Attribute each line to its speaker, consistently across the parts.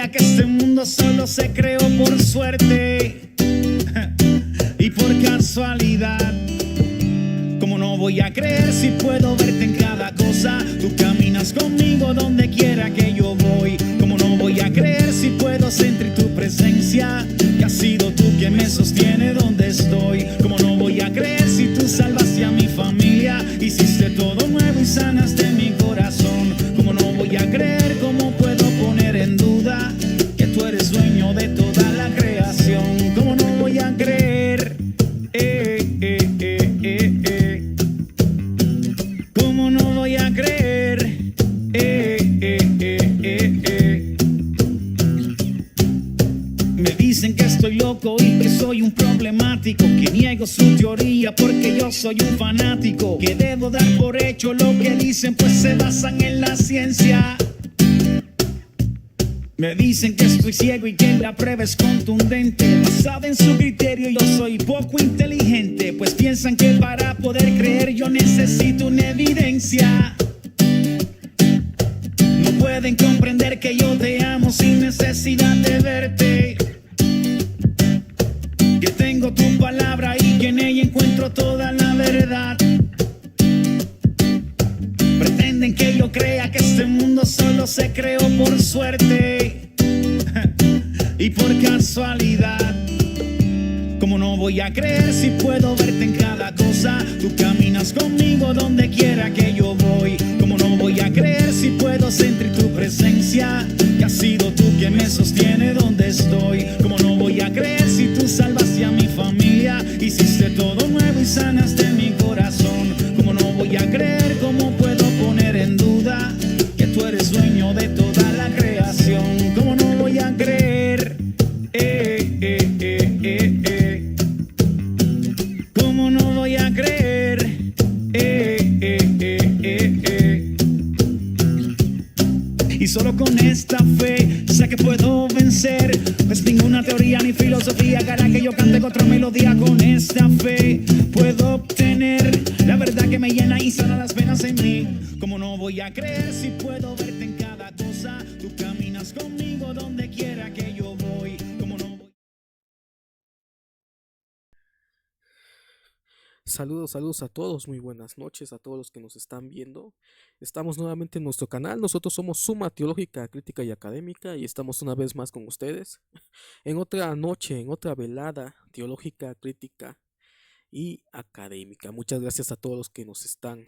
Speaker 1: crea que este mundo solo se creó por suerte y por casualidad. ¿Cómo no voy a creer si puedo verte en cada cosa? Tú caminas conmigo donde quiera que yo voy. ¿Cómo no voy a creer si puedo sentir tu presencia? Que has sido tú quien me sostiene donde estoy. ¿Cómo no voy a creer si tú salvaste a mi familia? Hiciste todo nuevo y sanaste mi corazón. ¿Cómo no voy a creer? ¿Cómo puedo poner en duda que tú eres dueño de toda la creación? ¿Cómo no voy a creer? ¿Cómo no voy a creer? Me dicen que estoy loco y que soy un problemático, que niego su teoría porque yo soy un fanático, que debo dar por hecho lo que dicen pues se basan en la ciencia. Me dicen que estoy ciego y que la prueba es contundente. Basada en su criterio yo soy poco inteligente, pues piensan que para poder creer yo necesito una evidencia. No pueden comprender que yo te amo sin necesidad de verte, que tengo tu palabra y que en ella encuentro toda la verdad. Pretenden que yo crea que este mundo solo se creó por suerte y por casualidad. ¿Cómo no voy a creer si puedo verte en cada cosa? Tú caminas conmigo donde quiera que yo voy. ¿Cómo no voy a creer si puedo sentir tu presencia? Que has sido tú quien me sostiene donde estoy. ¿Cómo no voy a creer si tú salvaste a mi familia? Hiciste todo nuevo y sanaste mi corazón. ¿Cómo no voy a creer? ¿Cómo puedo poner en duda que tú eres dueño de toda la creación? ¿Cómo no voy a creer? ¿Cómo no voy a creer? Y solo con esta fe sé que puedo vencer, pues ninguna teoría ni filosofía hará que yo cante otra melodía. Con esta fe puedo obtener la verdad que me llena y sana las penas en mí. ¿Cómo no voy a creer si puedo verte en cada cosa? Tú caminas conmigo donde quiera que yo voy. ¿Cómo no voy?
Speaker 2: Saludos a todos, muy buenas noches a todos los que nos están viendo. Estamos nuevamente en nuestro canal, nosotros somos Suma Teológica, Crítica y Académica y estamos una vez más con ustedes en otra noche, en otra velada teológica, crítica y académica. Muchas gracias a todos los que nos están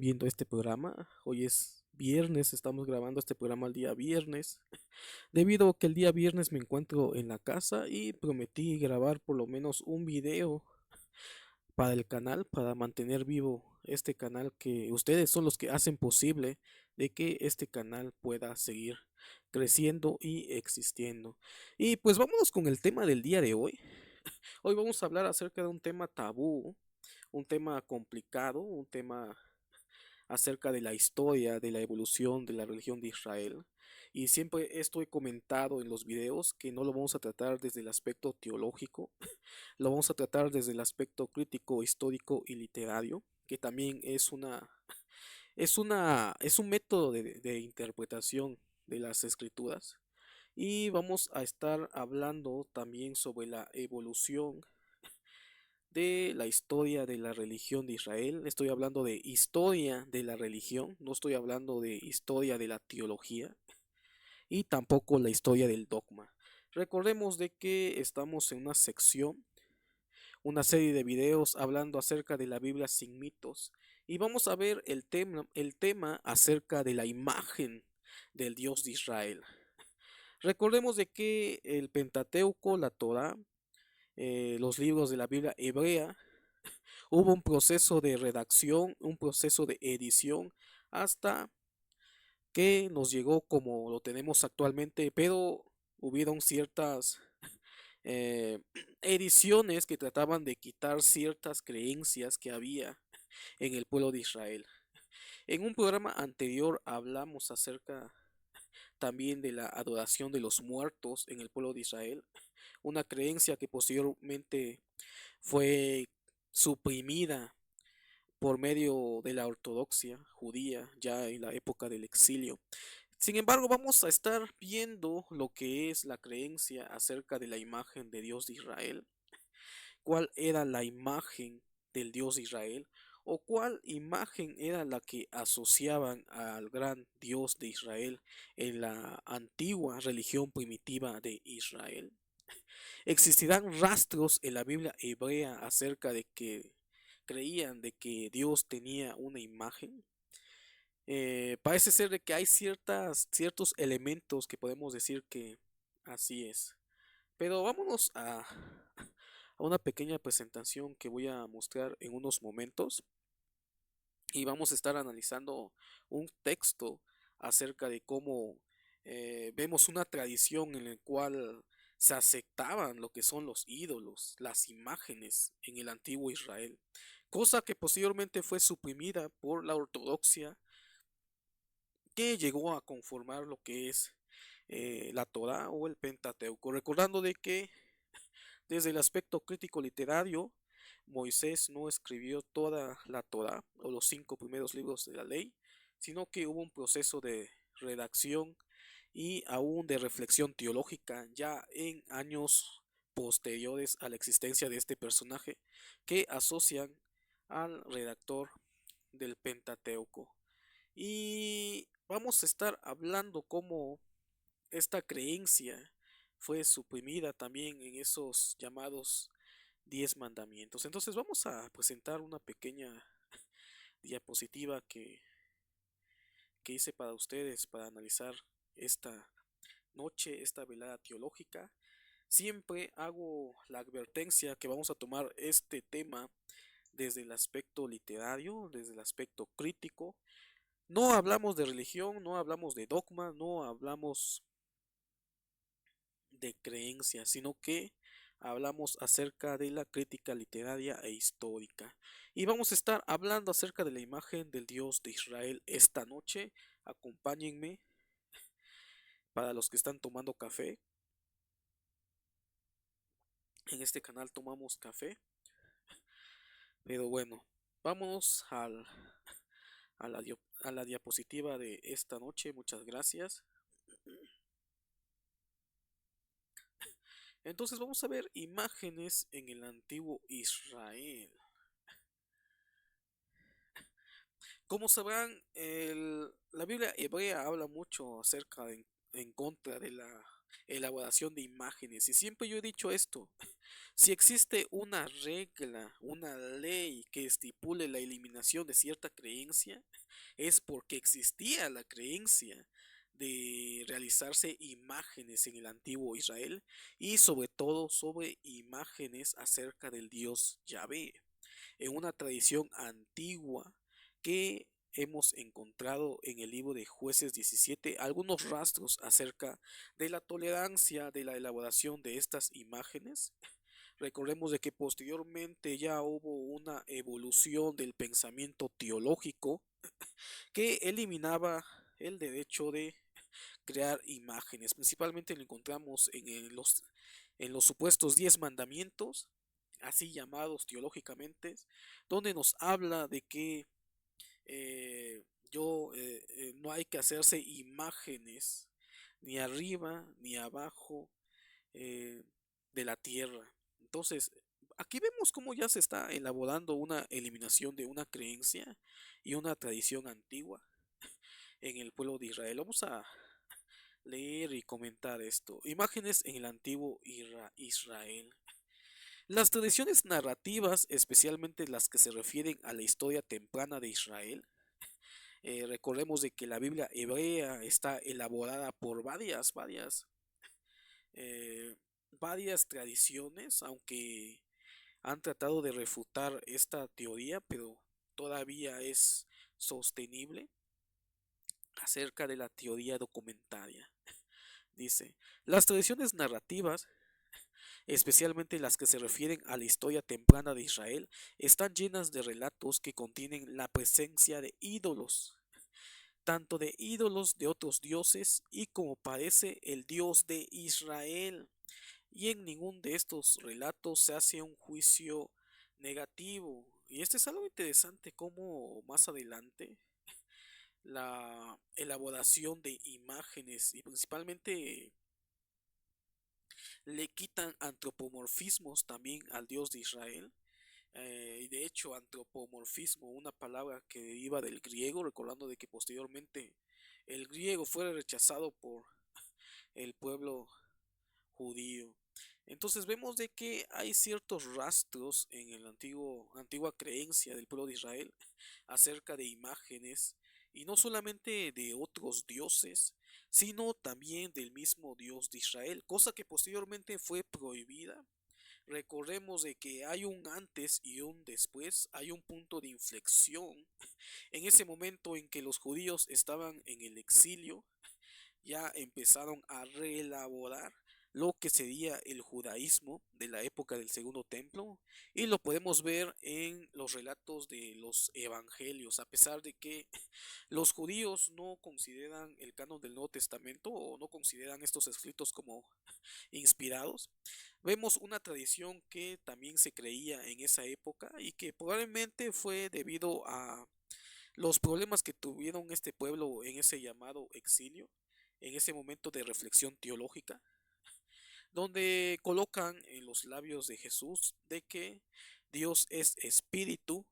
Speaker 2: viendo este programa. Hoy es viernes, estamos grabando este programa el día viernes, debido a que el día viernes me encuentro en la casa y prometí grabar por lo menos un video para el canal, para mantener vivo este canal, que ustedes son los que hacen posible de que este canal pueda seguir creciendo y existiendo. Y pues vámonos con el tema del día de hoy. Hoy vamos a hablar acerca de un tema tabú, un tema complicado, un tema acerca de la historia, de la evolución de la religión de Israel. Y siempre esto he comentado en los videos que no lo vamos a tratar desde el aspecto teológico, lo vamos a tratar desde el aspecto crítico, histórico y literario, que también es un método de interpretación de las escrituras. Y vamos a estar hablando también sobre la evolución de la historia de la religión de Israel. Estoy hablando de historia de la religión, no estoy hablando de historia de la teología y tampoco la historia del dogma. Recordemos de que estamos en una sección, una serie de videos hablando acerca de la Biblia sin mitos, y vamos a ver el tema acerca de la imagen del Dios de Israel. Recordemos de que el Pentateuco, la Torá, los libros de la Biblia hebrea, hubo un proceso de redacción, un proceso de edición, hasta que nos llegó como lo tenemos actualmente, pero hubieron ciertas eh, ediciones que trataban de quitar ciertas creencias que había en el pueblo de Israel. En un programa anterior hablamos acerca también de la adoración de los muertos en el pueblo de Israel, una creencia que posteriormente fue suprimida por medio de la ortodoxia judía ya en la época del exilio. Sin embargo, vamos a estar viendo lo que es la creencia acerca de la imagen de Dios de Israel, cuál era la imagen del Dios de Israel o cuál imagen era la que asociaban al gran Dios de Israel en la antigua religión primitiva de Israel. Existirán rastros en la Biblia hebrea acerca de que creían de que Dios tenía una imagen. Parece ser de que hay ciertos elementos que podemos decir que así es. Pero vámonos a una pequeña presentación que voy a mostrar en unos momentos y vamos a estar analizando un texto acerca de cómo vemos una tradición en la cual se aceptaban lo que son los ídolos, las imágenes en el antiguo Israel, cosa que posteriormente fue suprimida por la ortodoxia que llegó a conformar lo que es la Torá o el Pentateuco, recordando de que desde el aspecto crítico literario, Moisés no escribió toda la Torá o los 5 primeros libros de la ley, sino que hubo un proceso de redacción y aún de reflexión teológica ya en años posteriores a la existencia de este personaje que asocian al redactor del Pentateuco. Y vamos a estar hablando cómo esta creencia fue suprimida también en esos llamados 10 mandamientos. Entonces vamos a presentar una pequeña diapositiva que hice para ustedes para analizar esta noche, esta velada teológica. Siempre hago la advertencia que vamos a tomar este tema desde el aspecto literario, desde el aspecto crítico. No hablamos de religión, no hablamos de dogma, no hablamos de creencias, sino que hablamos acerca de la crítica literaria e histórica. Y vamos a estar hablando acerca de la imagen del Dios de Israel esta noche. Acompáñenme para los que están tomando café. En este canal tomamos café. Pero bueno, vamos a la diapositiva de esta noche. Muchas gracias. Entonces vamos a ver imágenes en el antiguo Israel. Como sabrán, la Biblia hebrea habla mucho acerca en contra de la elaboración de imágenes. Y siempre yo he dicho esto, si existe una regla, una ley que estipule la eliminación de cierta creencia, es porque existía la creencia de realizarse imágenes en el antiguo Israel y sobre todo sobre imágenes acerca del Dios Yahvé, en una tradición antigua que hemos encontrado en el libro de Jueces 17 algunos rastros acerca de la tolerancia de la elaboración de estas imágenes. Recordemos de que posteriormente ya hubo una evolución del pensamiento teológico que eliminaba el derecho de crear imágenes. Principalmente lo encontramos en los supuestos 10 mandamientos, así llamados teológicamente, donde nos habla de que no hay que hacerse imágenes ni arriba ni abajo eh, de la tierra. Entonces, aquí vemos cómo ya se está elaborando una eliminación de una creencia y una tradición antigua en el pueblo de Israel. Vamos a leer y comentar esto. Imágenes en el antiguo Israel. Las tradiciones narrativas, especialmente las que se refieren a la historia temprana de Israel, recordemos de que la Biblia hebrea está elaborada por eh, varias tradiciones, aunque han tratado de refutar esta teoría, pero todavía es sostenible acerca de la teoría documentaria. Dice, las tradiciones narrativas, especialmente las que se refieren a la historia temprana de Israel, están llenas de relatos que contienen la presencia de ídolos, tanto de ídolos de otros dioses y como parece el Dios de Israel. Y en ningún de estos relatos se hace un juicio negativo. Y este es algo interesante como más adelante la elaboración de imágenes y principalmente le quitan antropomorfismos también al Dios de Israel. Y de hecho, antropomorfismo, una palabra que deriva del griego, recordando de que posteriormente el griego fue rechazado por el pueblo judío. Entonces vemos de que hay ciertos rastros en el antigua creencia del pueblo de Israel acerca de imágenes y no solamente de otros dioses, sino también del mismo Dios de Israel, cosa que posteriormente fue prohibida. Recordemos de que hay un antes y un después, hay un punto de inflexión en ese momento en que los judíos estaban en el exilio, ya empezaron a reelaborar lo que sería el judaísmo de la época del Segundo Templo y lo podemos ver en los relatos de los evangelios, a pesar de que los judíos no consideran el canon del Nuevo Testamento o no consideran estos escritos como inspirados. Vemos una tradición que también se creía en esa época y que probablemente fue debido a los problemas que tuvieron este pueblo en ese llamado exilio, en ese momento de reflexión teológica, donde colocan en los labios de Jesús de que Dios es espíritu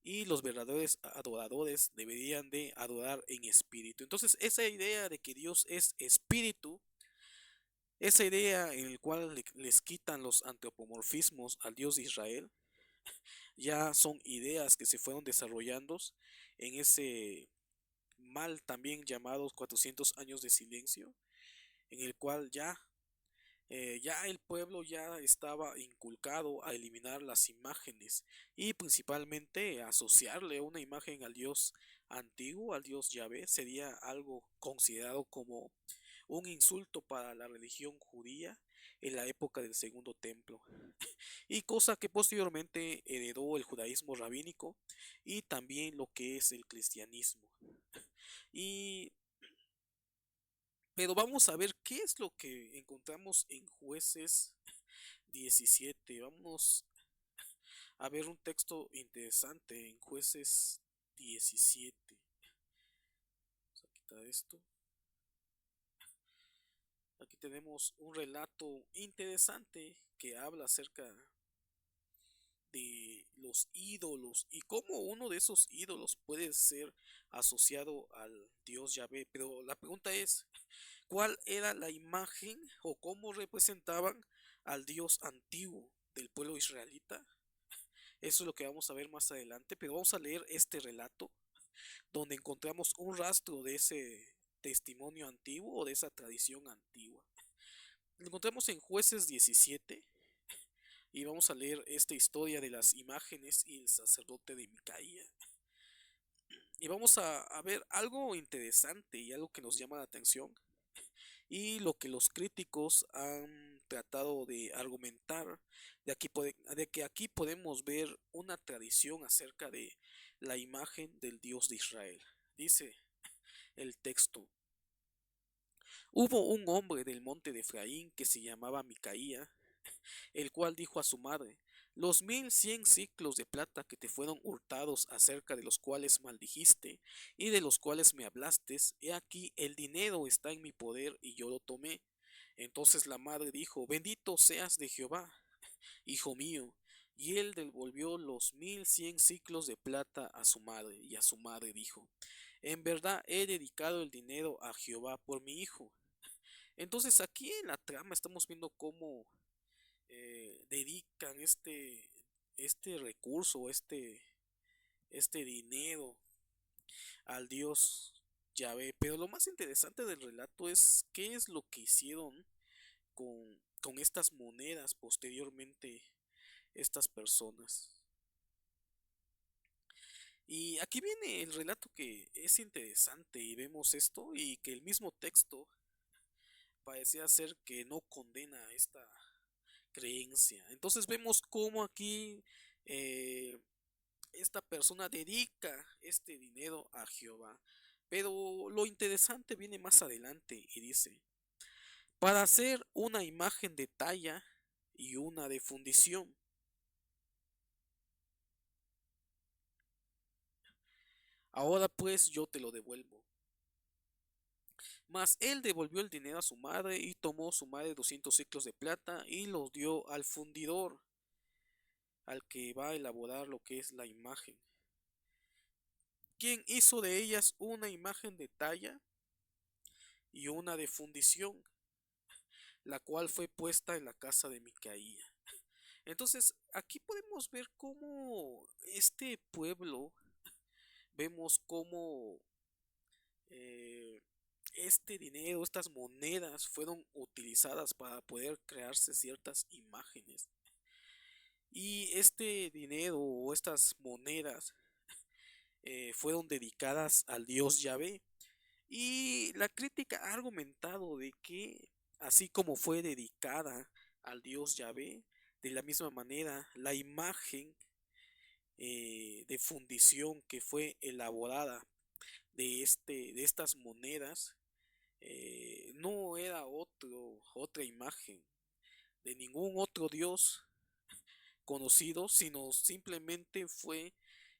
Speaker 2: y los verdaderos adoradores deberían de adorar en espíritu. Entonces, esa idea de que Dios es espíritu, esa idea en la cual les quitan los antropomorfismos al Dios de Israel, ya son ideas que se fueron desarrollando en ese mal también llamados 400 años de silencio, en el cual ya el pueblo ya estaba inculcado a eliminar las imágenes y principalmente asociarle una imagen al Dios antiguo, al Dios Yahvé, sería algo considerado como un insulto para la religión judía en la época del Segundo Templo, y cosa que posteriormente heredó el judaísmo rabínico y también lo que es el cristianismo. Y pero vamos a ver qué es lo que encontramos en Jueces 17. Vamos a ver un texto interesante en Jueces 17. Vamos a quitar esto. Aquí tenemos un relato interesante que habla acerca de los ídolos y cómo uno de esos ídolos puede ser asociado al Dios Yahvé. Pero la pregunta es, ¿cuál era la imagen o cómo representaban al Dios antiguo del pueblo israelita? Eso es lo que vamos a ver más adelante, pero vamos a leer este relato donde encontramos un rastro de ese testimonio antiguo o de esa tradición antigua. Lo encontramos en Jueces 17 y vamos a leer esta historia de las imágenes y el sacerdote de Micaía. Y vamos a ver algo interesante y algo que nos llama la atención y lo que los críticos han tratado de argumentar, de que aquí podemos ver una tradición acerca de la imagen del Dios de Israel. Dice el texto: hubo un hombre del monte de Efraín que se llamaba Micaía, el cual dijo a su madre: los 1100 siclos de plata que te fueron hurtados, acerca de los cuales maldijiste y de los cuales me hablaste, he aquí el dinero está en mi poder y yo lo tomé. Entonces la madre dijo: bendito seas de Jehová, hijo mío. Y él devolvió los 1100 siclos de plata a su madre, y a su madre dijo: en verdad he dedicado el dinero a Jehová por mi hijo. Entonces aquí en la trama estamos viendo cómo dedican este recurso, este dinero al Dios Yahvé. Pero lo más interesante del relato es qué es lo que hicieron con estas monedas posteriormente estas personas. Y aquí viene el relato que es interesante y vemos esto y que el mismo texto parecía ser que no condena esta creencia. Entonces vemos cómo aquí eh, esta persona dedica este dinero a Jehová. Pero lo interesante viene más adelante y dice: para hacer una imagen de talla y una de fundición. Ahora pues yo te lo devuelvo. Mas él devolvió el dinero a su madre y tomó su madre 200 siclos de plata y los dio al fundidor, al que va a elaborar lo que es la imagen, quien hizo de ellas una imagen de talla y una de fundición, la cual fue puesta en la casa de Micaía. Entonces, aquí podemos ver cómo este pueblo, vemos cómo eh, este dinero, estas monedas fueron utilizadas para poder crearse ciertas imágenes. Y este dinero o estas monedas fueron dedicadas al dios Yahvé. Y la crítica ha argumentado de que, así como fue dedicada al dios Yahvé, de la misma manera la imagen de fundición que fue elaborada de estas monedas no era otra imagen de ningún otro dios conocido, sino simplemente fue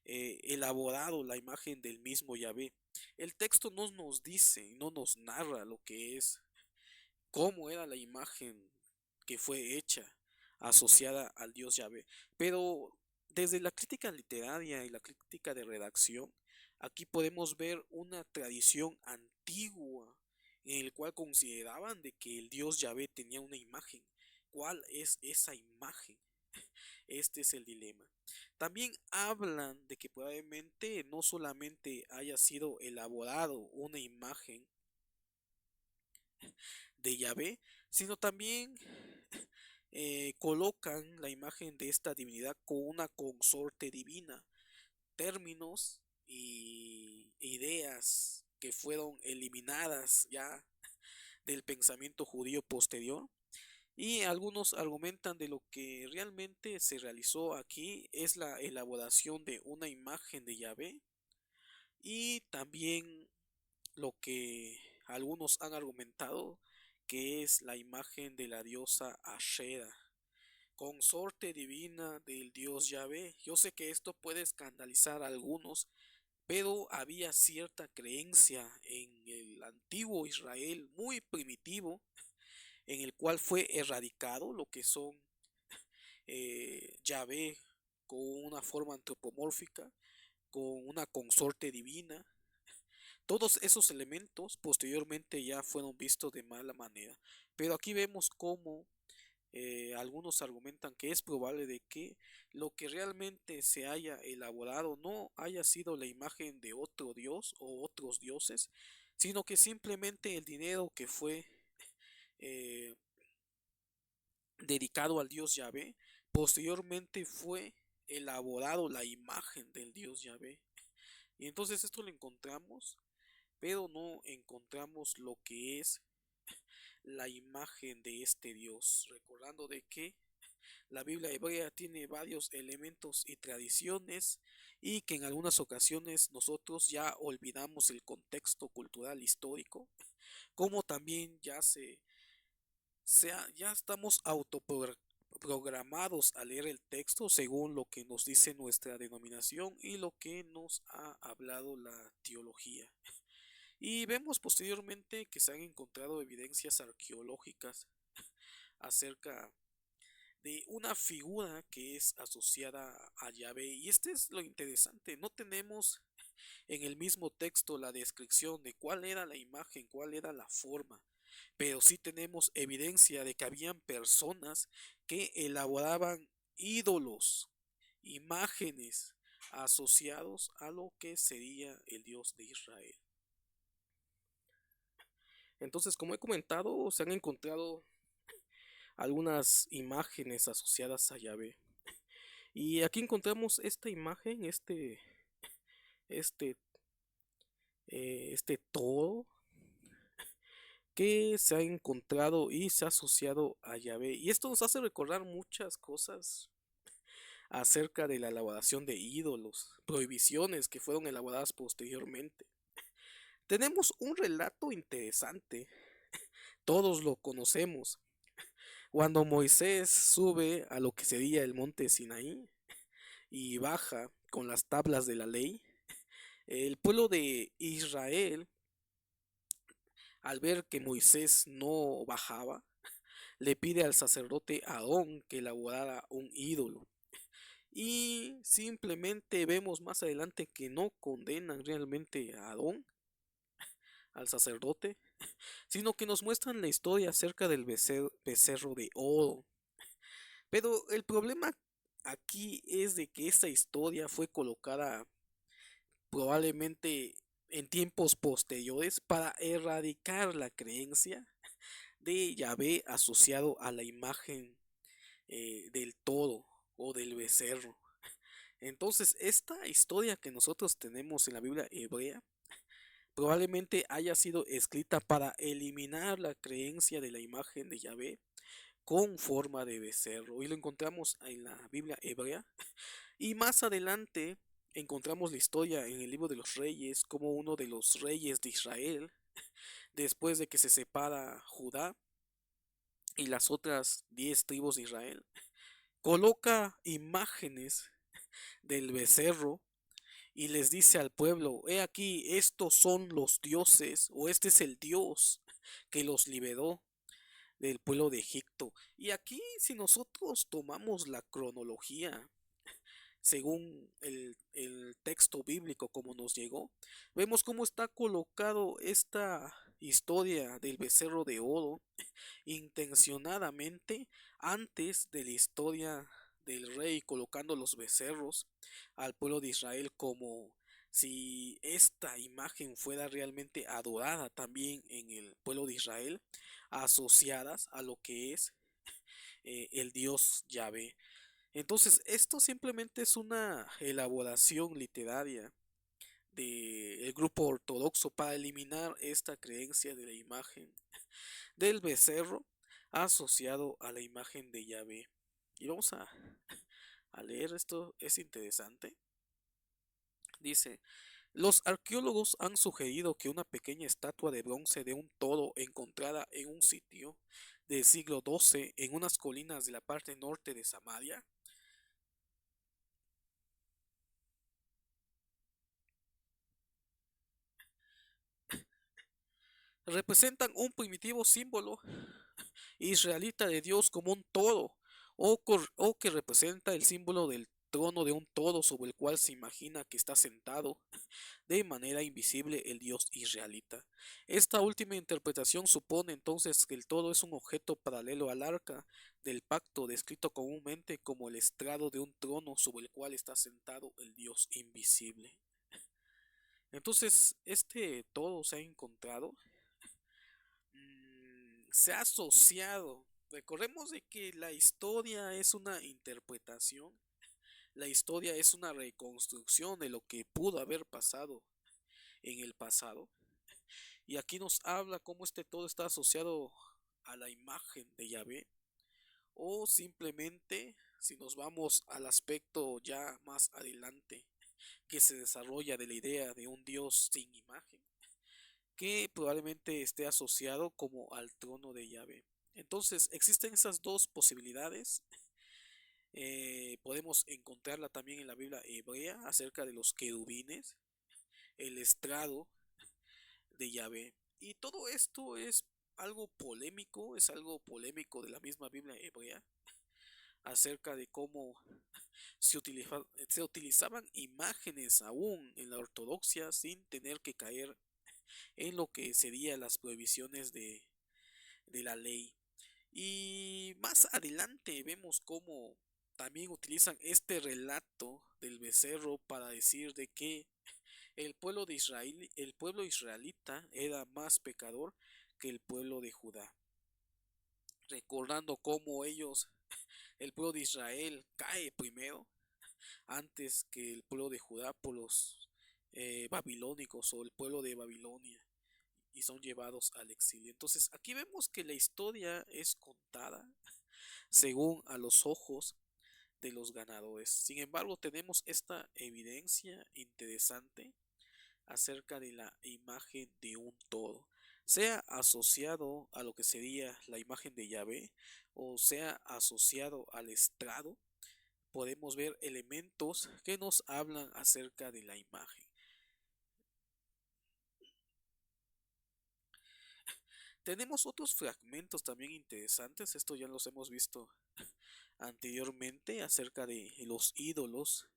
Speaker 2: elaborado la imagen del mismo Yahvé. El texto no nos dice, no nos narra lo que es, cómo era la imagen que fue hecha, asociada al dios Yahvé. Pero desde la crítica literaria y la crítica de redacción, aquí podemos ver una tradición antigua en el cual consideraban de que el dios Yahvé tenía una imagen. ¿Cuál es esa imagen? Este es el dilema. También hablan de que probablemente no solamente haya sido elaborado una imagen de Yahvé, sino también colocan la imagen de esta divinidad con una consorte divina, términos y ideas que fueron eliminadas ya del pensamiento judío posterior. Y algunos argumentan de lo que realmente se realizó aquí es la elaboración de una imagen de Yahvé y también lo que algunos han argumentado que es la imagen de la diosa Ashera, consorte divina del dios Yahvé. Yo sé que esto puede escandalizar a algunos, pero había cierta creencia en el antiguo Israel muy primitivo, en el cual fue erradicado lo que son Yahvé con una forma antropomórfica, con una consorte divina. Todos esos elementos posteriormente ya fueron vistos de mala manera. Pero aquí vemos cómo algunos argumentan que es probable de que lo que realmente se haya elaborado no haya sido la imagen de otro dios o otros dioses, sino que simplemente el dinero que fue eh, dedicado al dios Yahvé, posteriormente fue elaborado la imagen del dios Yahvé. Y entonces esto lo encontramos, pero no encontramos lo que es la imagen de este dios, recordando de que la Biblia hebrea tiene varios elementos y tradiciones y que en algunas ocasiones nosotros ya olvidamos el contexto cultural histórico, como también ya estamos autoprogramados a leer el texto según lo que nos dice nuestra denominación y lo que nos ha hablado la teología. Y vemos posteriormente que se han encontrado evidencias arqueológicas acerca de una figura que es asociada a Yahvé. Y este es lo interesante, no tenemos en el mismo texto la descripción de cuál era la imagen, cuál era la forma, pero sí tenemos evidencia de que habían personas que elaboraban ídolos, imágenes asociados a lo que sería el Dios de Israel. Entonces, como he comentado, se han encontrado algunas imágenes asociadas a Yahvé. Y aquí encontramos esta imagen, este, este toro que se ha encontrado y se ha asociado a Yahvé. Y esto nos hace recordar muchas cosas acerca de la elaboración de ídolos, prohibiciones que fueron elaboradas posteriormente. Tenemos un relato interesante, todos lo conocemos. Cuando Moisés sube a lo que sería el monte Sinaí y baja con las tablas de la ley, El pueblo de Israel, al ver que Moisés no bajaba, le pide al sacerdote Aarón que elaborara un ídolo. Y simplemente vemos más adelante que no condenan realmente a Aarón, al sacerdote, sino que nos muestran la historia acerca del becerro de oro. Pero el problema aquí es de que esta historia fue colocada probablemente en tiempos posteriores para erradicar la creencia de Yahvé asociado a la imagen del toro o del becerro. Entonces, esta historia que nosotros tenemos en la Biblia hebrea probablemente haya sido escrita para eliminar la creencia de la imagen de Yahvé con forma de becerro. Y lo encontramos en la Biblia hebrea. Y más adelante encontramos la historia en el libro de los reyes como uno de los reyes de Israel, después de que se separa Judá y las otras 10 tribus de Israel, coloca imágenes del becerro y les dice al pueblo, he aquí, estos son los dioses, o este es el Dios que los liberó del pueblo de Egipto. Y aquí, si nosotros tomamos la cronología, según el texto bíblico como nos llegó, vemos cómo está colocado esta historia del becerro de oro intencionadamente antes de la historia del rey colocando los becerros al pueblo de Israel, como si esta imagen fuera realmente adorada también en el pueblo de Israel, asociadas a lo que es el Dios Yahvé. Entonces, esto simplemente es una elaboración literaria del grupo ortodoxo para eliminar esta creencia de la imagen del becerro asociado a la imagen de Yahvé. Y vamos a leer esto, es interesante. Dice, los arqueólogos han sugerido que una pequeña estatua de bronce de un toro encontrada en un sitio del siglo XII en unas colinas de la parte norte de Samaria representan un primitivo símbolo israelita de Dios como un toro, o que representa el símbolo del trono de un toro sobre el cual se imagina que está sentado de manera invisible el Dios israelita. Esta última interpretación supone entonces que el toro es un objeto paralelo al arca del pacto, descrito comúnmente como el estrado de un trono sobre el cual está sentado el Dios invisible. Entonces, este toro se ha encontrado, se ha asociado. Recordemos de que la historia es una interpretación, la historia es una reconstrucción de lo que pudo haber pasado en el pasado. Y aquí nos habla cómo este todo está asociado a la imagen de Yahvé. O simplemente, si nos vamos al aspecto ya más adelante, que se desarrolla de la idea de un Dios sin imagen, que probablemente esté asociado como al trono de Yahvé. Entonces, existen esas dos posibilidades. Podemos encontrarla también en la Biblia hebrea acerca de los querubines, el estrado de Yahvé. Y todo esto es algo polémico de la misma Biblia hebrea acerca de cómo se utilizaban imágenes aún en la ortodoxia sin tener que caer en lo que serían las prohibiciones de la ley. Y más adelante vemos cómo también utilizan este relato del becerro para decir de que el pueblo israelita era más pecador que el pueblo de Judá, recordando cómo el pueblo de Israel cae primero antes que el pueblo de Judá por los babilónicos o el pueblo de Babilonia y son llevados al exilio. Entonces aquí vemos que la historia es contada según a los ojos de los ganadores. Sin embargo, tenemos esta evidencia interesante acerca de la imagen de un todo, sea asociado a lo que sería la imagen de Yahvé o sea asociado al estrado. Podemos ver elementos que nos hablan acerca de la imagen. Tenemos otros fragmentos también interesantes, esto ya los hemos visto anteriormente acerca de los ídolos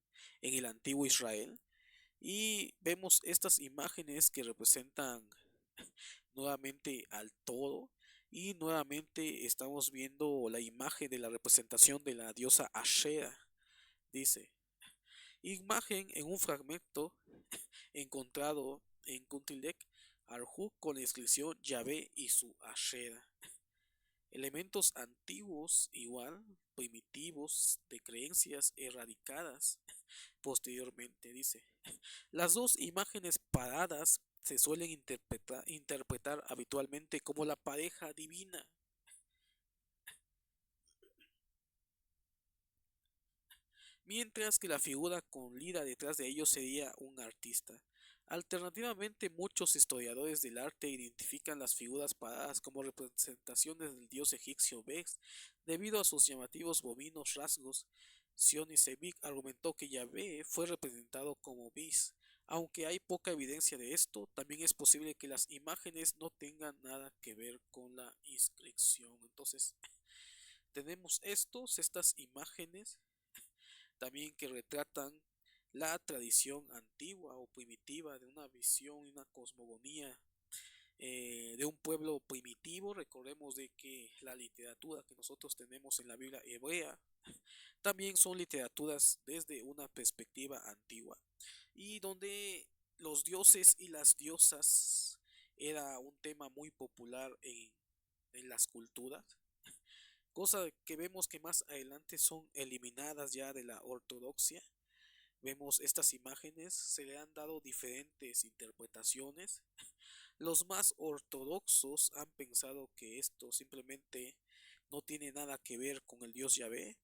Speaker 2: en el antiguo Israel y vemos estas imágenes que representan nuevamente al todo y nuevamente estamos viendo la imagen de la representación de la diosa Ashera, dice. Imagen en un fragmento encontrado en Kuntilek Arjuk con la inscripción Yahvé y su Ashera. Elementos antiguos, igual, primitivos, de creencias erradicadas posteriormente, dice. Las dos imágenes paradas se suelen interpretar habitualmente como la pareja divina, mientras que la figura con Lira detrás de ellos sería un artista. Alternativamente, muchos historiadores del arte identifican las figuras paradas como representaciones del dios egipcio Bes, debido a sus llamativos bovinos rasgos. Sion Sebik argumentó que Yahvé fue representado como Bis. Aunque hay poca evidencia de esto, también es posible que las imágenes no tengan nada que ver con la inscripción. Entonces, tenemos estas imágenes también que retratan la tradición antigua o primitiva de una visión y una cosmogonía de un pueblo primitivo. Recordemos de que la literatura que nosotros tenemos en la Biblia hebrea también son literaturas desde una perspectiva antigua y donde los dioses y las diosas era un tema muy popular en las culturas, cosa que vemos que más adelante son eliminadas ya de la ortodoxia. Vemos estas imágenes, se le han dado diferentes interpretaciones. Los más ortodoxos han pensado que esto simplemente no tiene nada que ver con el dios Yahvé.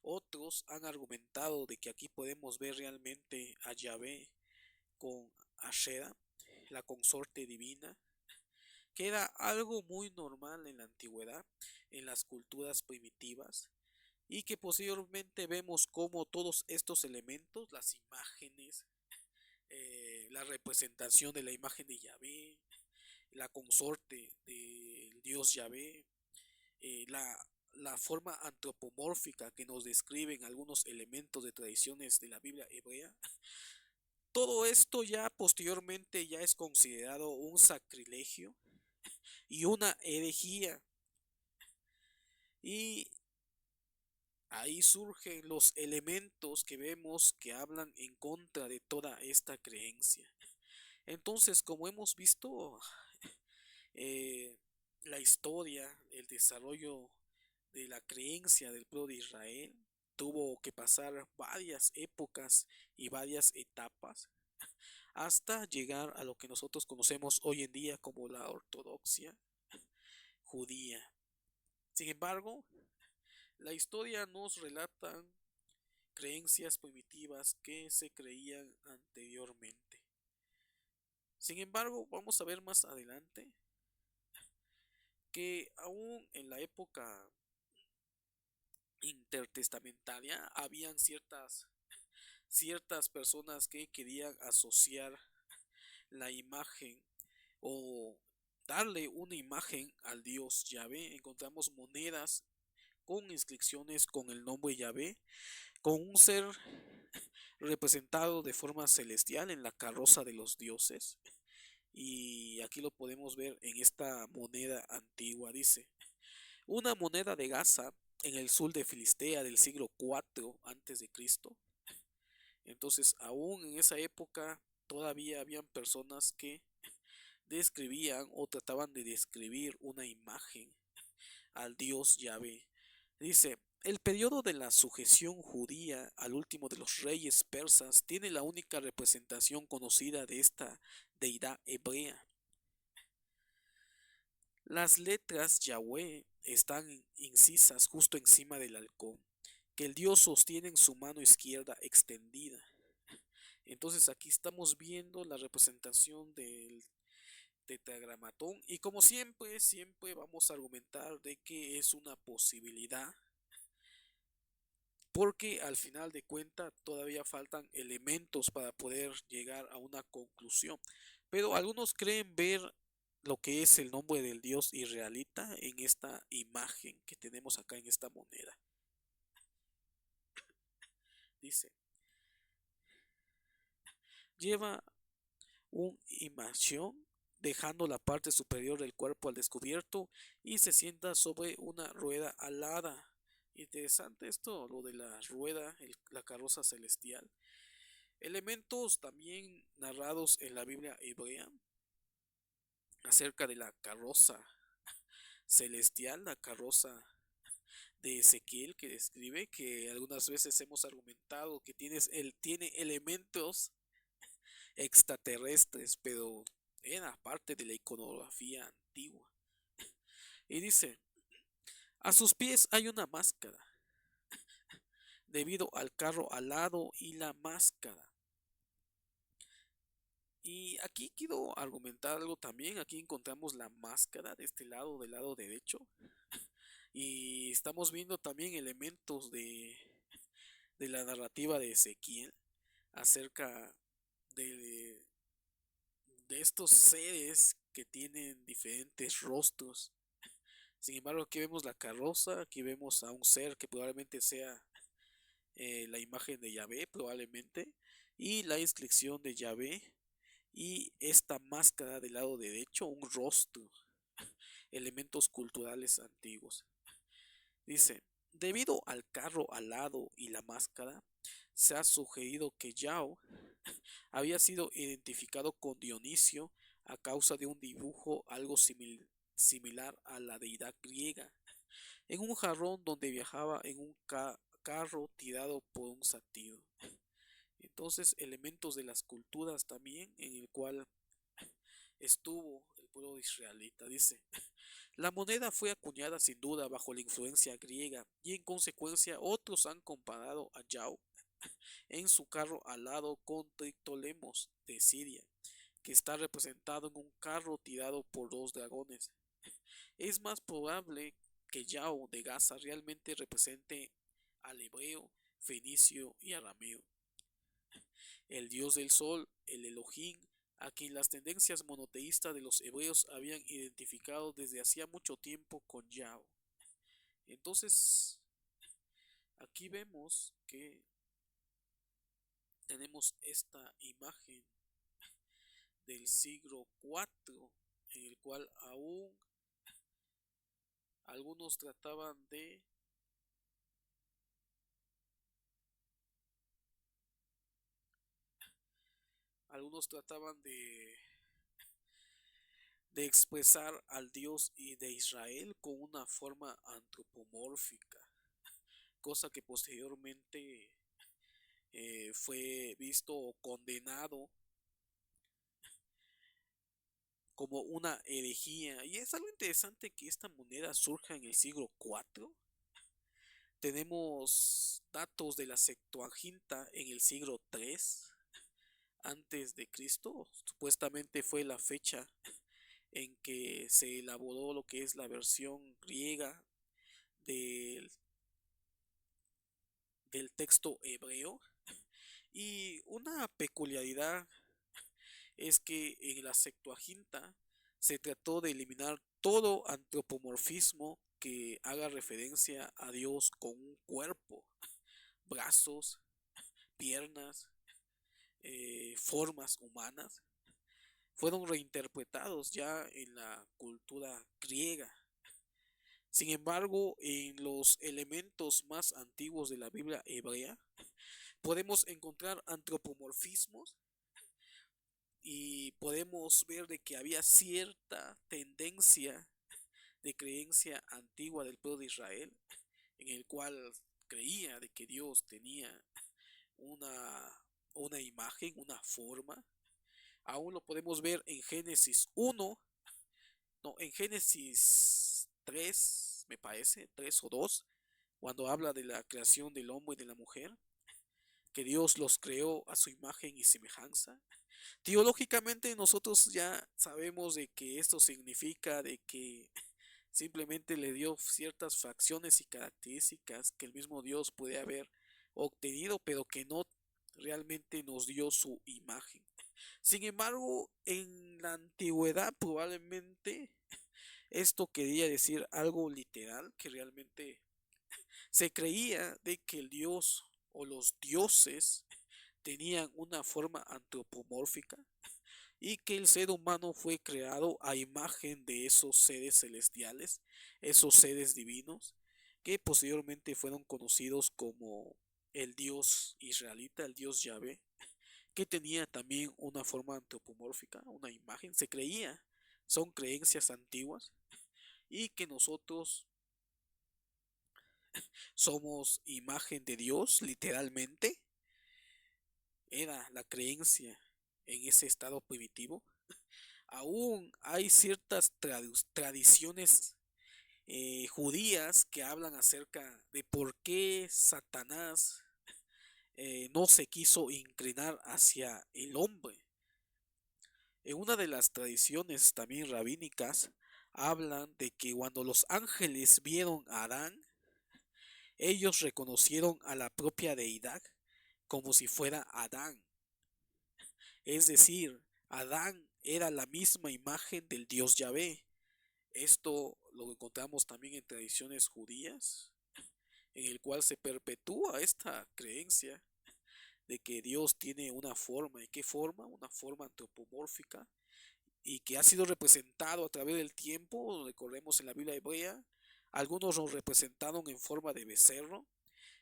Speaker 2: Otros han argumentado de que aquí podemos ver realmente a Yahvé con Ashera, la consorte divina, que era algo muy normal en la antigüedad, en las culturas primitivas, y que posteriormente vemos cómo todos estos elementos, las imágenes, la representación de la imagen de Yahvé, la consorte del dios Yahvé, la forma antropomórfica que nos describen algunos elementos de tradiciones de la Biblia hebrea, todo esto ya posteriormente ya es considerado un sacrilegio y una herejía. Y ahí surgen los elementos que vemos que hablan en contra de toda esta creencia. Entonces, como hemos visto, eh, la historia, el desarrollo de la creencia del pueblo de Israel tuvo que pasar varias épocas y varias etapas hasta llegar a lo que nosotros conocemos hoy en día como la ortodoxia judía. Sin embargo, la historia nos relata creencias primitivas que se creían anteriormente. Sin embargo, vamos a ver más adelante que aún en la época intertestamentaria habían ciertas personas que querían asociar la imagen o darle una imagen al dios Yahvé. Encontramos monedas con inscripciones con el nombre Yahvé, con un ser representado de forma celestial en la carroza de los dioses. Y aquí lo podemos ver en esta moneda antigua. Dice, una moneda de Gaza en el sur de Filistea del siglo IV antes de Cristo. Entonces, aún en esa época todavía habían personas que describían o trataban de describir una imagen al dios Yahvé. Dice, el periodo de la sujeción judía al último de los reyes persas tiene la única representación conocida de esta deidad hebrea. Las letras Yahweh están incisas justo encima del halcón, que el dios sostiene en su mano izquierda extendida. Entonces aquí estamos viendo la representación del tetragramatón y como siempre vamos a argumentar de que es una posibilidad, porque al final de cuentas todavía faltan elementos para poder llegar a una conclusión. Pero algunos creen ver lo que es el nombre del Dios israelita en esta imagen que tenemos acá en esta moneda. Dice, lleva un imación dejando la parte superior del cuerpo al descubierto y se sienta sobre una rueda alada. Interesante esto, lo de la rueda, la carroza celestial. Elementos también narrados en la Biblia hebrea acerca de la carroza celestial, la carroza de Ezequiel que describe que algunas veces hemos argumentado que tiene elementos extraterrestres, pero era parte de la iconografía antigua. Y dice, a sus pies hay una máscara, debido al carro alado y la máscara. Y aquí quiero argumentar algo también. Aquí encontramos la máscara de este lado, del lado derecho. Y estamos viendo también elementos de la narrativa de Ezequiel acerca de, de estos seres que tienen diferentes rostros. Sin embargo, aquí vemos la carroza, aquí vemos a un ser que probablemente sea la imagen de Yahvé, probablemente, y la inscripción de Yahvé, y esta máscara del lado derecho, un rostro, elementos culturales antiguos. Dice, debido al carro alado y la máscara, se ha sugerido que Yao había sido identificado con Dionisio a causa de un dibujo algo similar a la deidad griega, en un jarrón donde viajaba en un carro tirado por un sátiro. Entonces, elementos de las culturas también en el cual estuvo el pueblo israelita. Dice, la moneda fue acuñada sin duda bajo la influencia griega y en consecuencia otros han comparado a Yao en su carro alado con Triptolemos de Siria, que está representado en un carro tirado por dos dragones. Es más probable que Yao de Gaza realmente represente al hebreo, fenicio y arameo, el dios del sol, el Elohim, a quien las tendencias monoteístas de los hebreos habían identificado desde hacía mucho tiempo con Yahweh. Entonces, aquí vemos que tenemos esta imagen del siglo IV, en el cual aún algunos trataban de de expresar al Dios y de Israel con una forma antropomórfica, cosa que posteriormente fue visto o condenado como una herejía. Y es algo interesante que esta moneda surja en el siglo IV. Tenemos datos de la Septuaginta en el siglo III antes de Cristo. Supuestamente fue la fecha en que se elaboró lo que es la versión griega del, del texto hebreo. Y una peculiaridad es que en la Septuaginta se trató de eliminar todo antropomorfismo que haga referencia a Dios con un cuerpo, brazos, piernas, formas humanas. Fueron reinterpretados ya en la cultura griega. Sin embargo, en los elementos más antiguos de la Biblia hebrea, podemos encontrar antropomorfismos y podemos ver de que había cierta tendencia de creencia antigua del pueblo de Israel, en el cual creía de que Dios tenía una, una imagen, una forma. Aún lo podemos ver en Génesis 1, no, en Génesis 3, me parece, 3 o 2, cuando habla de la creación del hombre y de la mujer, que Dios los creó a su imagen y semejanza. Teológicamente nosotros ya sabemos de que esto significa de que simplemente le dio ciertas facciones y características que el mismo Dios puede haber obtenido, pero que no realmente nos dio su imagen. Sin embargo, en la antigüedad probablemente esto quería decir algo literal, que realmente se creía de que el dios o los dioses tenían una forma antropomórfica y que el ser humano fue creado a imagen de esos seres celestiales, esos seres divinos, que posteriormente fueron conocidos como el dios israelita, el dios Yahvé, que tenía también una forma antropomórfica, una imagen, se creía, son creencias antiguas, y que nosotros somos imagen de Dios, literalmente, era la creencia en ese estado primitivo. Aún hay ciertas tradiciones judías que hablan acerca de por qué Satanás no se quiso inclinar hacia el hombre. En una de las tradiciones también rabínicas hablan de que cuando los ángeles vieron a Adán, ellos reconocieron a la propia deidad como si fuera Adán. Es decir, Adán era la misma imagen del dios Yahvé. Esto lo encontramos también en tradiciones judías, en el cual se perpetúa esta creencia de que Dios tiene una forma. ¿Y qué forma? Una forma antropomórfica y que ha sido representado a través del tiempo. Recordemos en la Biblia hebrea, algunos lo representaron en forma de becerro.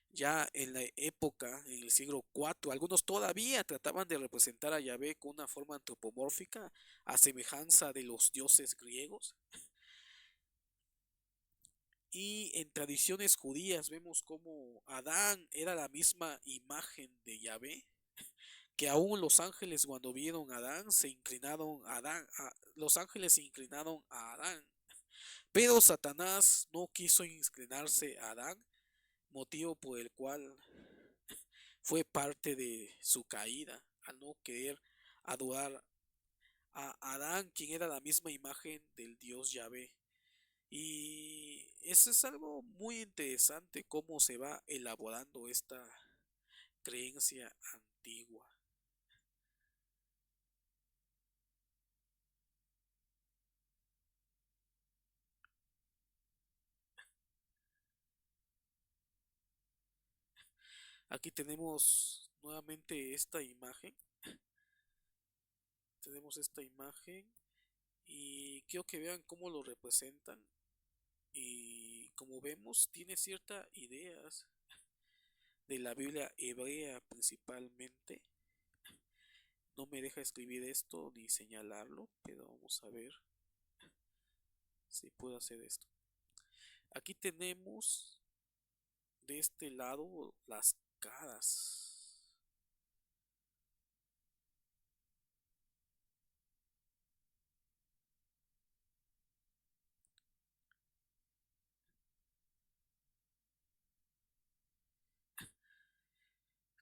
Speaker 2: Ya en la época, en el siglo IV, algunos todavía trataban de representar a Yahvé con una forma antropomórfica, a semejanza de los dioses griegos. Y en tradiciones judías vemos como Adán era la misma imagen de Yahvé, que aún los ángeles cuando vieron a Adán se inclinaron a Adán, los ángeles se inclinaron a Adán, pero Satanás no quiso inclinarse a Adán, motivo por el cual fue parte de su caída, al no querer adorar a Adán, quien era la misma imagen del Dios Yahvé. Y eso es algo muy interesante, cómo se va elaborando esta creencia antigua. Aquí tenemos nuevamente esta imagen. Tenemos esta imagen y quiero que vean cómo lo representan. Y como vemos, tiene ciertas ideas de la Biblia hebrea principalmente. No me deja escribir esto ni señalarlo, pero vamos a ver si puedo hacer esto. Aquí tenemos de este lado las caras.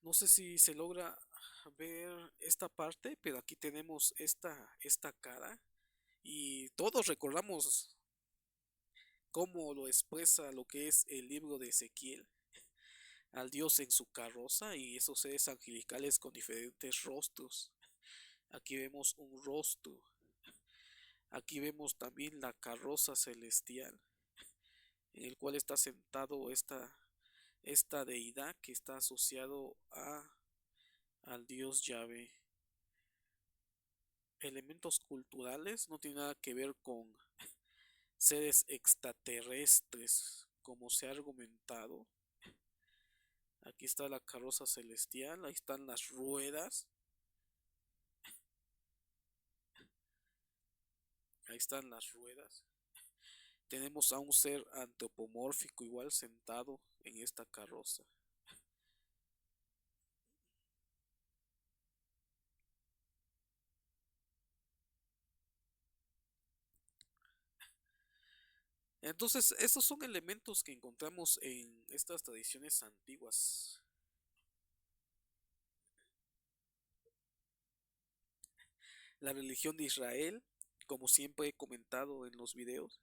Speaker 2: No sé si se logra ver esta parte, pero aquí tenemos esta cara y todos recordamos cómo lo expresa lo que es el libro de Ezequiel, al Dios en su carroza y esos seres angelicales con diferentes rostros. Aquí vemos un rostro, aquí vemos también la carroza celestial en el cual está sentado esta deidad que está asociado al Dios Yahvé. Elementos culturales no tiene nada que ver con seres extraterrestres como se ha argumentado. Aquí está la carroza celestial, ahí están las ruedas, ahí están las ruedas. Tenemos a un ser antropomórfico igual sentado en esta carroza. Entonces, estos son elementos que encontramos en estas tradiciones antiguas. La religión de Israel, como siempre he comentado en los videos,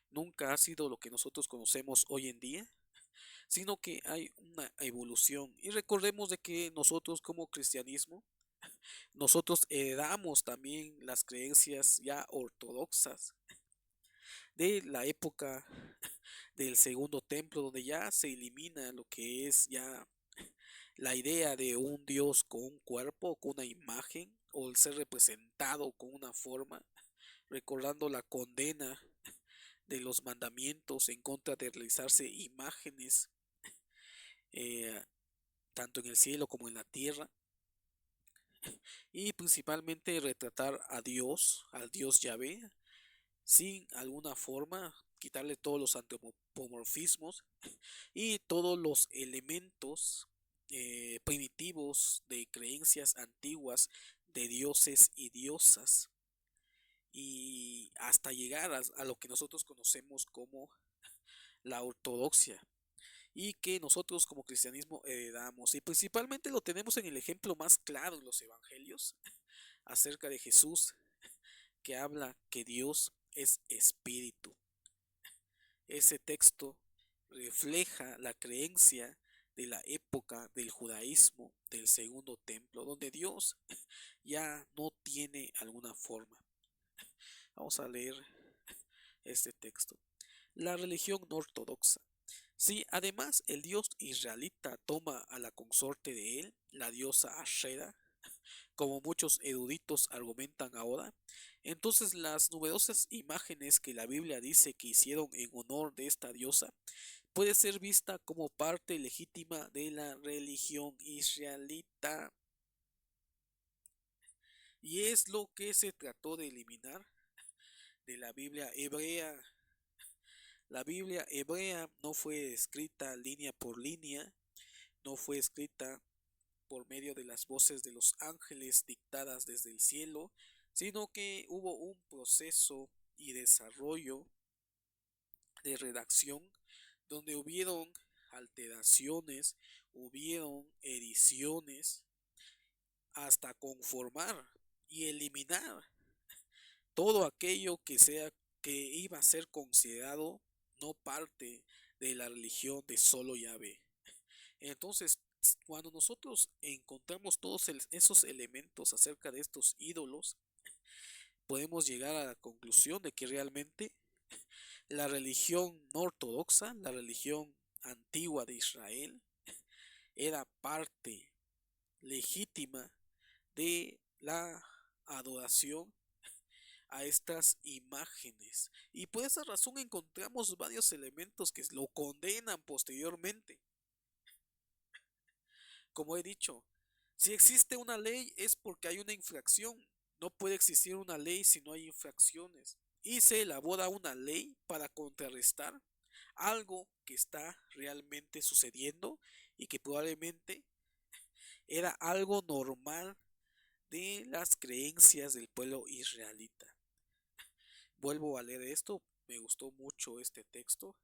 Speaker 2: nunca ha sido lo que nosotros conocemos hoy en día, sino que hay una evolución. Y recordemos de que nosotros como cristianismo nosotros heredamos también las creencias ya ortodoxas de la época del segundo templo, donde ya se elimina lo que es ya la idea de un Dios con un cuerpo, con una imagen, o el ser representado con una forma, recordando la condena de los mandamientos en contra de realizarse imágenes, eh, tanto en el cielo como en la tierra, y principalmente retratar a Dios, al Dios Yahvé, sin alguna forma, quitarle todos los antropomorfismos y todos los elementos primitivos de creencias antiguas de dioses y diosas, y hasta llegar a lo que nosotros conocemos como la ortodoxia, y que nosotros como cristianismo heredamos, y principalmente lo tenemos en el ejemplo más claro en los evangelios acerca de Jesús, que habla que Dios es espíritu. Ese texto refleja la creencia de la época del judaísmo del segundo templo, donde Dios ya no tiene alguna forma. Vamos a leer este texto. La religión no ortodoxa. Si además el dios israelita toma a la consorte de él, la diosa Ashera, como muchos eruditos argumentan ahora, entonces las numerosas imágenes que la Biblia dice que hicieron en honor de esta diosa puede ser vista como parte legítima de la religión israelita, y es lo que se trató de eliminar de la Biblia hebrea. La Biblia hebrea no fue escrita línea por línea, no fue escrita por medio de las voces de los ángeles dictadas desde el cielo, sino que hubo un proceso y desarrollo de redacción donde hubieron alteraciones, hubieron ediciones, hasta conformar y eliminar todo aquello que iba a ser considerado no parte de la religión de solo Yahvé. Entonces, cuando nosotros encontramos todos esos elementos acerca de estos ídolos, podemos llegar a la conclusión de que realmente la religión no ortodoxa, la religión antigua de Israel, era parte legítima de la adoración a estas imágenes. Y por esa razón encontramos varios elementos que lo condenan posteriormente. Como he dicho, si existe una ley es porque hay una infracción. No puede existir una ley si no hay infracciones. Y se elabora una ley para contrarrestar algo que está realmente sucediendo y que probablemente era algo normal de las creencias del pueblo israelita. Vuelvo a leer esto, me gustó mucho este texto.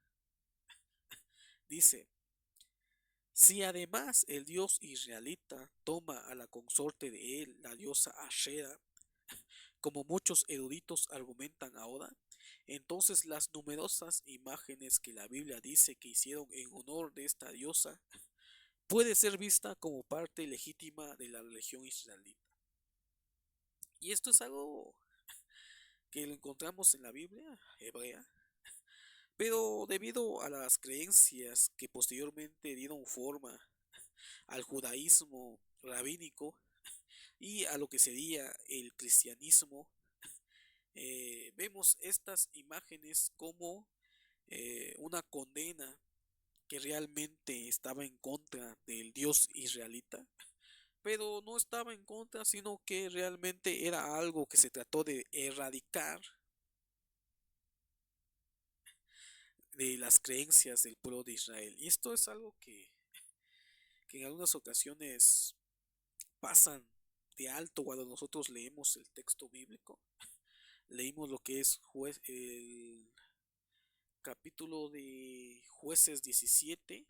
Speaker 2: Dice: si además el dios israelita toma a la consorte de él, la diosa Ashera, como muchos eruditos argumentan ahora, entonces las numerosas imágenes que la Biblia dice que hicieron en honor de esta diosa puede ser vista como parte legítima de la religión israelita. Y esto es algo que lo encontramos en la Biblia hebrea, pero debido a las creencias que posteriormente dieron forma al judaísmo rabínico y a lo que sería el cristianismo, vemos estas imágenes como una condena que realmente estaba en contra del Dios israelita, pero no estaba en contra, sino que realmente era algo que se trató de erradicar de las creencias del pueblo de Israel. Y esto es algo que en algunas ocasiones pasan de alto cuando nosotros leemos el texto bíblico. Leímos lo que es el capítulo de Jueces 17.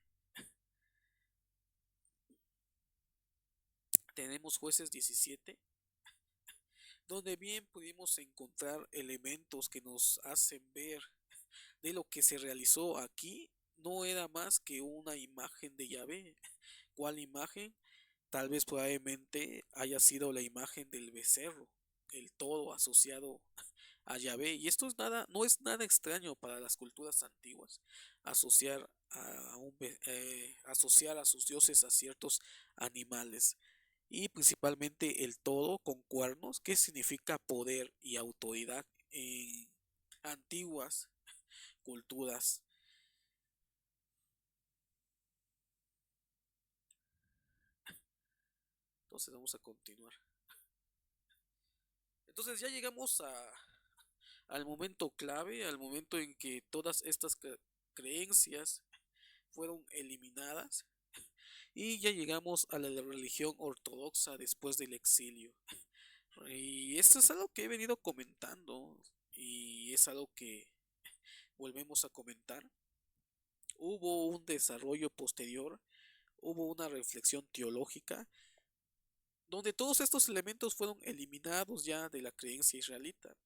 Speaker 2: Tenemos Jueces 17, donde bien pudimos encontrar elementos que nos hacen ver de lo que se realizó aquí no era más que una imagen de Yahvé. ¿Cuál imagen? tal vez probablemente haya sido la imagen del becerro, el toro asociado a Yahvé. Y esto es nada, no es nada extraño para las culturas antiguas, asociar asociar a sus dioses a ciertos animales. Y principalmente el toro con cuernos, que significa poder y autoridad en antiguas culturas. Entonces vamos a continuar. Entonces ya llegamos al momento clave, al momento en que todas estas creencias fueron eliminadas y ya llegamos a la religión ortodoxa después del exilio. Y esto es algo que he venido comentando y es algo que volvemos a comentar. Hubo un desarrollo posterior, hubo una reflexión teológica donde todos estos elementos fueron eliminados ya de la creencia israelita.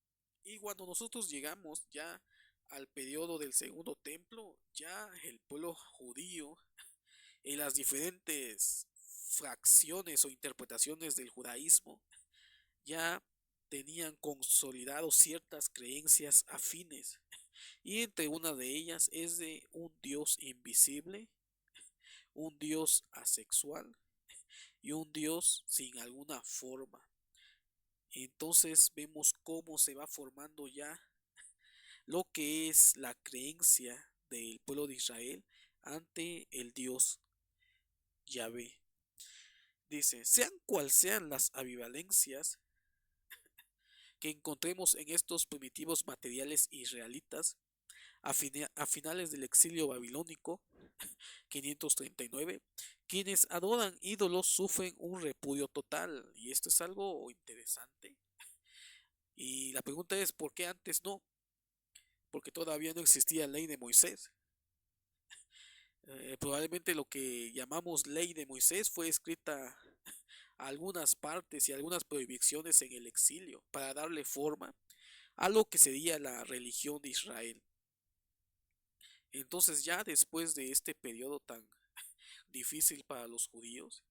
Speaker 2: Y cuando nosotros llegamos ya al periodo del segundo templo, ya el pueblo judío en las diferentes fracciones o interpretaciones del judaísmo ya tenían consolidados ciertas creencias afines. Y entre una de ellas es de un Dios invisible, un Dios asexual y un Dios sin alguna forma. Entonces vemos cómo se va formando ya lo que es la creencia del pueblo de Israel ante el Dios Yahvé. Dice, sean cual sean las ambivalencias que encontremos en estos primitivos materiales israelitas, a finales del exilio babilónico, 539, quienes adoran ídolos sufren un repudio total. Y esto es algo interesante. Y la pregunta es, ¿por qué antes no? Porque todavía no existía ley de Moisés. Probablemente lo que llamamos ley de Moisés fue escrita a algunas partes y algunas prohibiciones en el exilio para darle forma a lo que sería la religión de Israel. Entonces ya después de este periodo tan difícil para los judíos,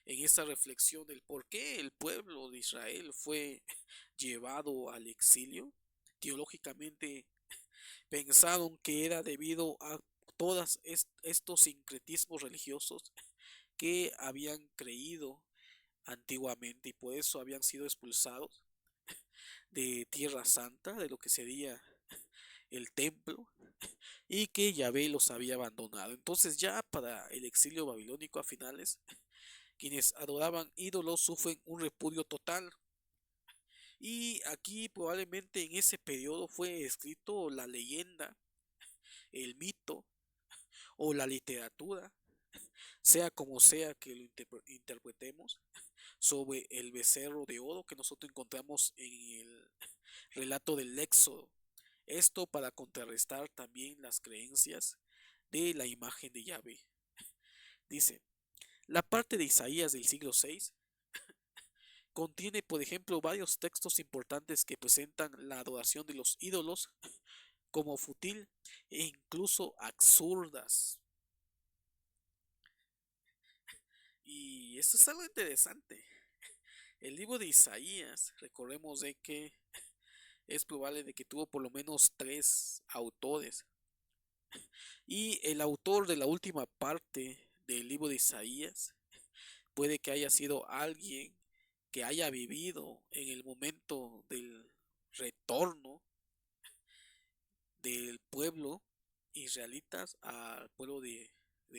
Speaker 2: en esta reflexión del por qué el pueblo de Israel fue llevado al exilio, teológicamente pensaron que era debido a todos estos sincretismos religiosos que habían creído antiguamente y por eso habían sido expulsados de Tierra Santa, de lo que sería el templo, y que Yahvé los había abandonado. Entonces ya para el exilio babilónico a finales, quienes adoraban ídolos sufren un repudio total. Y aquí probablemente en ese periodo fue escrito la leyenda, el mito o la literatura, sea como sea que lo interpretemos, sobre el becerro de oro que nosotros encontramos en el relato del Éxodo. Esto para contrarrestar también las creencias de la imagen de Yahvé. Dice, la parte de Isaías del siglo VI contiene, por ejemplo, varios textos importantes que presentan la adoración de los ídolos como fútil e incluso absurdas. Y esto es algo interesante. El libro de Isaías, recordemos de que es probable de que tuvo por lo menos tres autores. Y el autor de la última parte del libro de Isaías puede que haya sido alguien que haya vivido en el momento del retorno del pueblo israelitas al pueblo de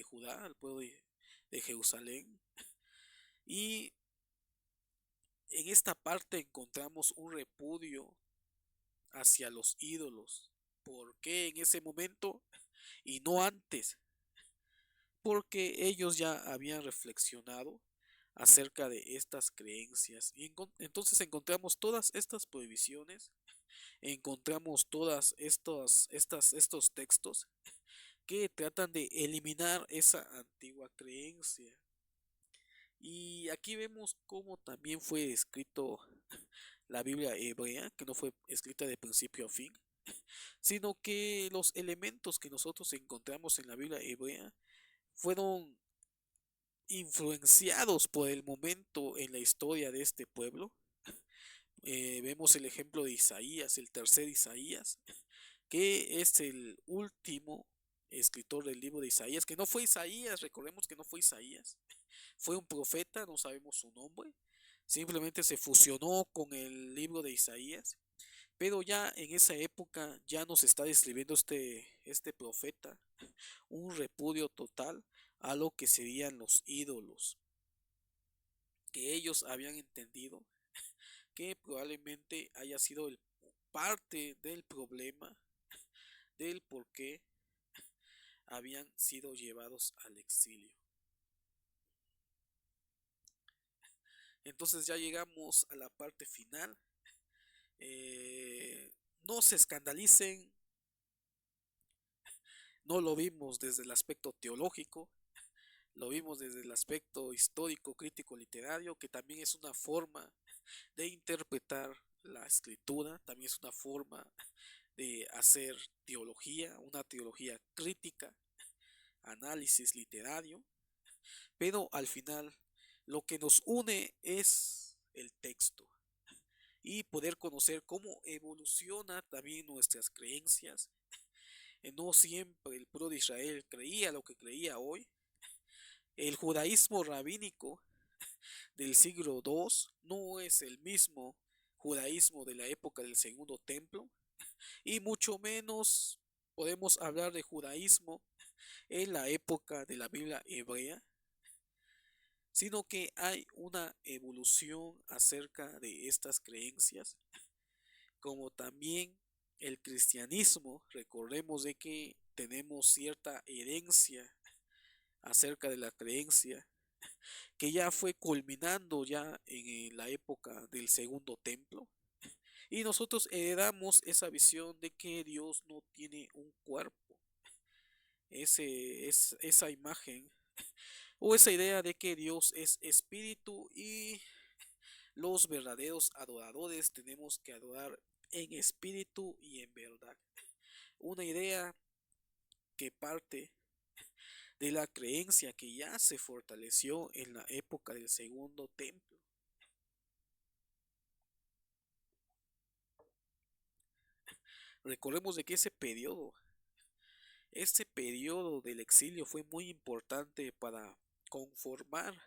Speaker 2: Judá, al pueblo de Jerusalén. Y en esta parte encontramos un repudio hacia los ídolos. ¿Por qué en ese momento y no antes? Porque ellos ya habían reflexionado acerca de estas creencias. Y entonces encontramos todas estas prohibiciones, encontramos todas estos textos que tratan de eliminar esa antigua creencia. Y aquí vemos cómo también fue escrito la Biblia hebrea, que no fue escrita de principio a fin, sino que los elementos que nosotros encontramos en la Biblia hebrea fueron influenciados por el momento en la historia de este pueblo. Vemos el ejemplo de Isaías, el tercer Isaías, que es el último escritor del libro de Isaías, que no fue Isaías, recordemos que no fue Isaías, fue un profeta, no sabemos su nombre, simplemente se fusionó con el libro de Isaías, pero ya en esa época ya nos está describiendo este profeta un repudio total a lo que serían los ídolos, que ellos habían entendido que probablemente haya sido parte del problema del por qué habían sido llevados al exilio. Entonces ya llegamos a la parte final. No se escandalicen, no lo vimos desde el aspecto teológico, lo vimos desde el aspecto histórico, crítico, literario, que también es una forma de interpretar la escritura, también es una forma de hacer teología, una teología crítica, análisis literario, pero al final lo que nos une es el texto y poder conocer cómo evoluciona también nuestras creencias. No siempre el pueblo de Israel creía lo que creía hoy. El judaísmo rabínico del siglo II no es el mismo judaísmo de la época del Segundo Templo, y mucho menos podemos hablar de judaísmo en la época de la Biblia hebrea, sino que hay una evolución acerca de estas creencias, como también el cristianismo. Recordemos de que tenemos cierta herencia acerca de la creencia que ya fue culminando ya en la época del Segundo Templo, y nosotros heredamos esa visión de que Dios no tiene un cuerpo. Esa imagen o esa idea de que Dios es espíritu y los verdaderos adoradores tenemos que adorar en espíritu y en verdad. Una idea que parte de la creencia que ya se fortaleció en la época del Segundo Templo. Recordemos de que este periodo del exilio fue muy importante para conformar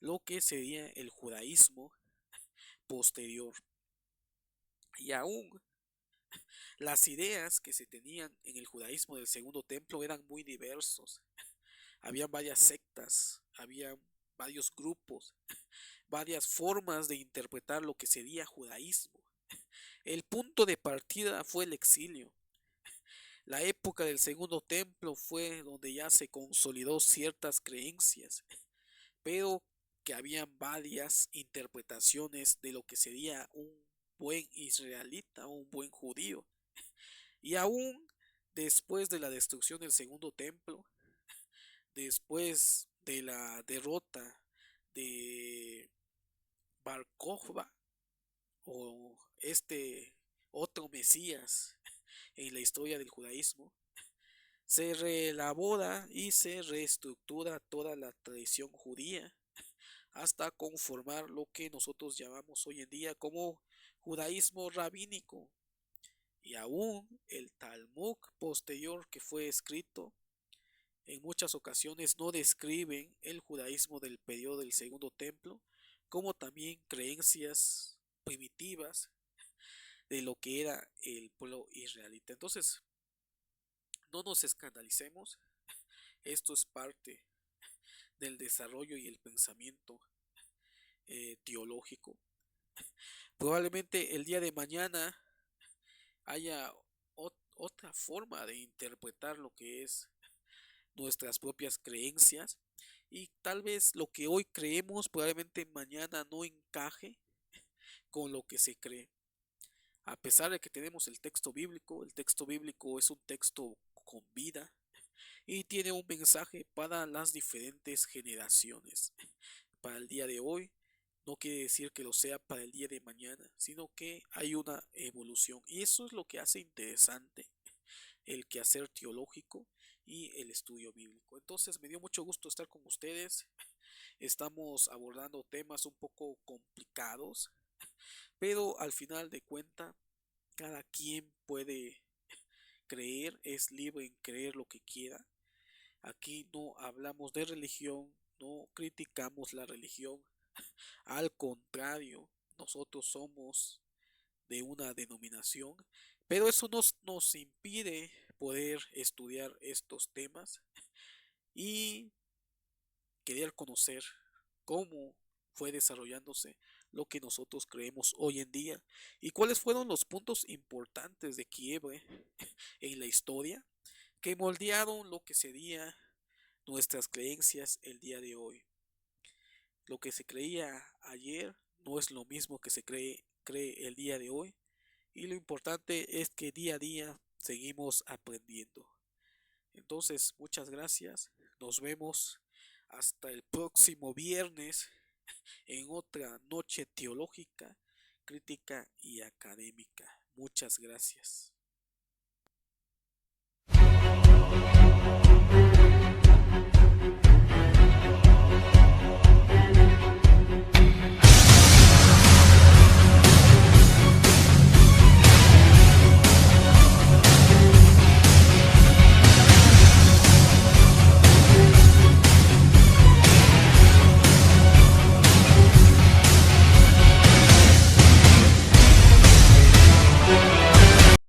Speaker 2: lo que sería el judaísmo posterior. Y aún las ideas que se tenían en el judaísmo del Segundo Templo eran muy diversos. Había varias sectas, había varios grupos, varias formas de interpretar lo que sería judaísmo. El punto de partida fue el exilio. La época del Segundo Templo fue donde ya se consolidó ciertas creencias, pero que habían varias interpretaciones de lo que sería un buen israelita o un buen judío. Y aún después de la destrucción del Segundo Templo, después de la derrota de Bar Kokhba, o este otro Mesías en la historia del judaísmo, se reelabora y se reestructura toda la tradición judía hasta conformar lo que nosotros llamamos hoy en día como judaísmo rabínico. Y aún el Talmud posterior que fue escrito en muchas ocasiones no describen el judaísmo del periodo del Segundo Templo, como también creencias primitivas de lo que era el pueblo israelita. Entonces, no nos escandalicemos, esto es parte del desarrollo y el pensamiento teológico. Probablemente el día de mañana haya otra forma de interpretar lo que es nuestras propias creencias, y tal vez lo que hoy creemos probablemente mañana no encaje con lo que se cree. A pesar de que tenemos el texto bíblico es un texto con vida y tiene un mensaje para las diferentes generaciones. Para el día de hoy no quiere decir que lo sea para el día de mañana, sino que hay una evolución, y eso es lo que hace interesante el quehacer teológico y el estudio bíblico. Entonces me dio mucho gusto estar con ustedes. Estamos abordando temas un poco complicados, pero al final de cuentas cada quien puede creer, es libre en creer lo que quiera. Aquí no hablamos de religión, no criticamos la religión, al contrario, nosotros somos de una denominación, pero eso nos impide poder estudiar estos temas y querer conocer cómo fue desarrollándose lo que nosotros creemos hoy en día y cuáles fueron los puntos importantes de quiebre en la historia que moldearon lo que sería nuestras creencias el día de hoy. Lo que se creía ayer no es lo mismo que cree el día de hoy, y lo importante es que día a día seguimos aprendiendo. Entonces, muchas gracias. Nos vemos hasta el próximo viernes en otra noche teológica, crítica y académica. Muchas gracias.